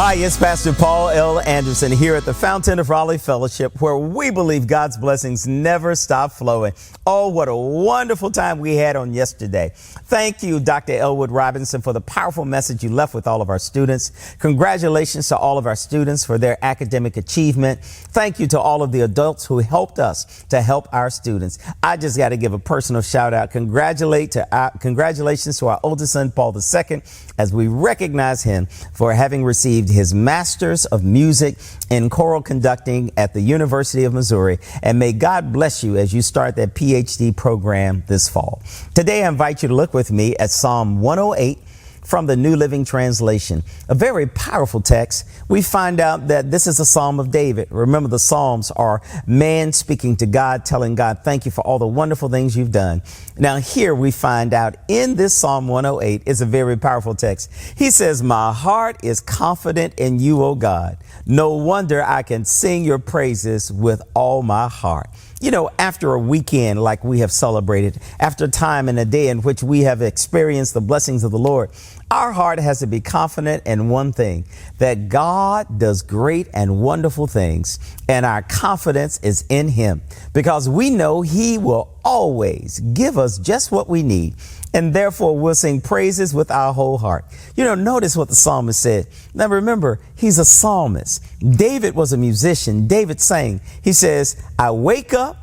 Hi, it's Pastor Paul L. Anderson here at the Fountain of Raleigh Fellowship, where we believe God's blessings never stop flowing. Oh, what a wonderful time we had on yesterday. Thank you, Dr. Elwood Robinson, for the powerful message you left with all of our students. Congratulations to all of our students for their academic achievement. Thank you to all of the adults who helped us to help our students. I just got to give a personal shout out. Congratulations to our oldest son, Paul II, as we recognize him for having received his Master's of Music in Choral Conducting at the University of Missouri. And may God bless you as you start that PhD program this fall. Today, I invite you to look with me at Psalm 108 from the New Living Translation. A very powerful text. We find out that this is a Psalm of David. Remember, the Psalms are man speaking to God, telling God, thank you for all the wonderful things you've done. Now, here we find out in this Psalm 108 is a very powerful text. He says, my heart is confident in you, O God. No wonder I can sing your praises with all my heart. You know, after a weekend like we have celebrated, after time and a day in which we have experienced the blessings of the Lord, our heart has to be confident in one thing, that God does great and wonderful things, and our confidence is in him because we know he will always give us just what we need. And therefore, we'll sing praises with our whole heart. You know, notice what the psalmist said. Now, remember, he's a psalmist. David was a musician. David sang. He says, I wake up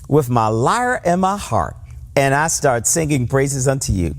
with my lyre in my heart, and I start singing praises unto you.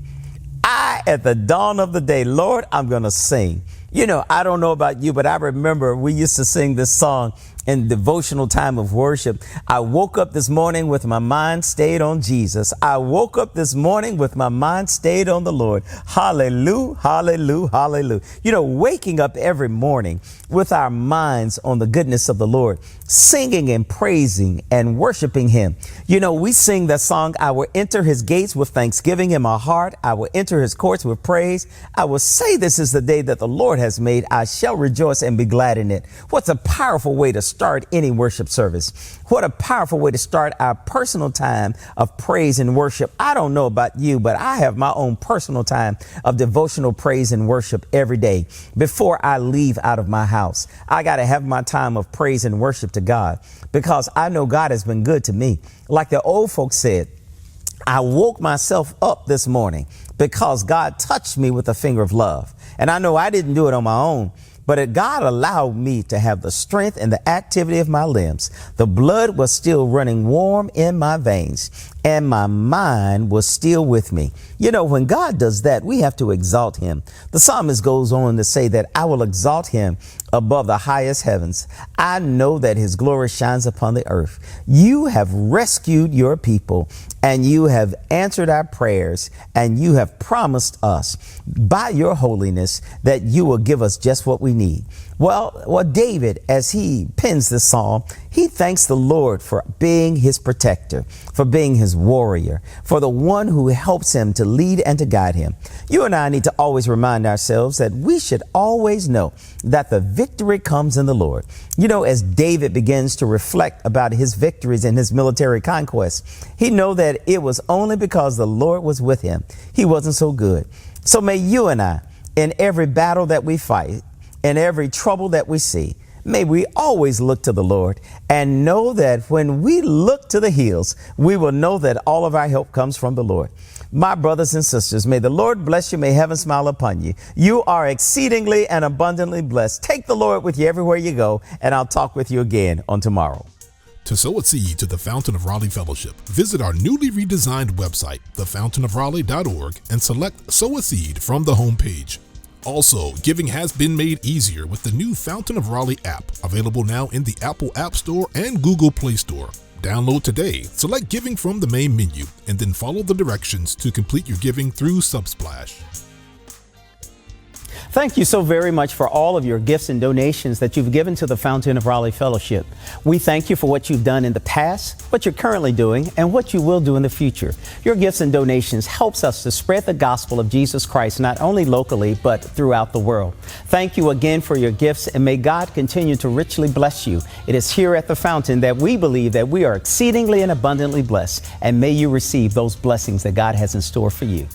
At the dawn of the day, Lord, I'm going to sing. You know, I don't know about you, but I remember we used to sing this song in devotional time of worship. I woke up this morning with my mind stayed on Jesus. I woke up this morning with my mind stayed on the Lord. Hallelujah, hallelujah, hallelujah. You know, waking up every morning with our minds on the goodness of the Lord, singing and praising and worshiping him. You know, we sing that song, I will enter his gates with thanksgiving in my heart. I will enter his courts with praise. I will say this is the day that the Lord has made. I shall rejoice and be glad in it. What's a powerful way to start any worship service. What a powerful way to start our personal time of praise and worship. I don't know about you, but I have my own personal time of devotional praise and worship every day. Before I leave out of my house, I got to have my time of praise and worship to God because I know God has been good to me. Like the old folks said, I woke myself up this morning because God touched me with a finger of love. And I know I didn't do it on my own, but God allowed me to have the strength and the activity of my limbs. The blood was still running warm in my veins, and my mind was still with me. You know, when God does that, we have to exalt him. The psalmist goes on to say that I will exalt him above the highest heavens. I know that his glory shines upon the earth. You have rescued your people, and you have answered our prayers, and you have promised us by your holiness that you will give us just what we need. Well, David, as he pens this psalm, he thanks the Lord for being his protector, for being his warrior, for the one who helps him to lead and to guide him. You and I need to always remind ourselves that we should always know that the victory comes in the Lord. You know, as David begins to reflect about his victories and his military conquests, he know that it was only because the Lord was with him. He wasn't so good. So may you and I, in every battle that we fight, in every trouble that we see, may we always look to the Lord and know that when we look to the hills, we will know that all of our help comes from the Lord. My brothers and sisters, may the Lord bless you. May heaven smile upon you. You are exceedingly and abundantly blessed. Take the Lord with you everywhere you go, and I'll talk with you again on tomorrow. To sow a seed to the Fountain of Raleigh Fellowship, visit our newly redesigned website, thefountainofraleigh.org, and select Sow a Seed from the homepage. Also, giving has been made easier with the new Fountain of Raleigh app, available now in the Apple App Store and Google Play Store. Download today, select Giving from the main menu, and then follow the directions to complete your giving through Subsplash. Thank you so very much for all of your gifts and donations that you've given to the Fountain of Raleigh Fellowship. We thank you for what you've done in the past, what you're currently doing, and what you will do in the future. Your gifts and donations helps us to spread the gospel of Jesus Christ, not only locally, but throughout the world. Thank you again for your gifts, and may God continue to richly bless you. It is here at the Fountain that we believe that we are exceedingly and abundantly blessed, and may you receive those blessings that God has in store for you.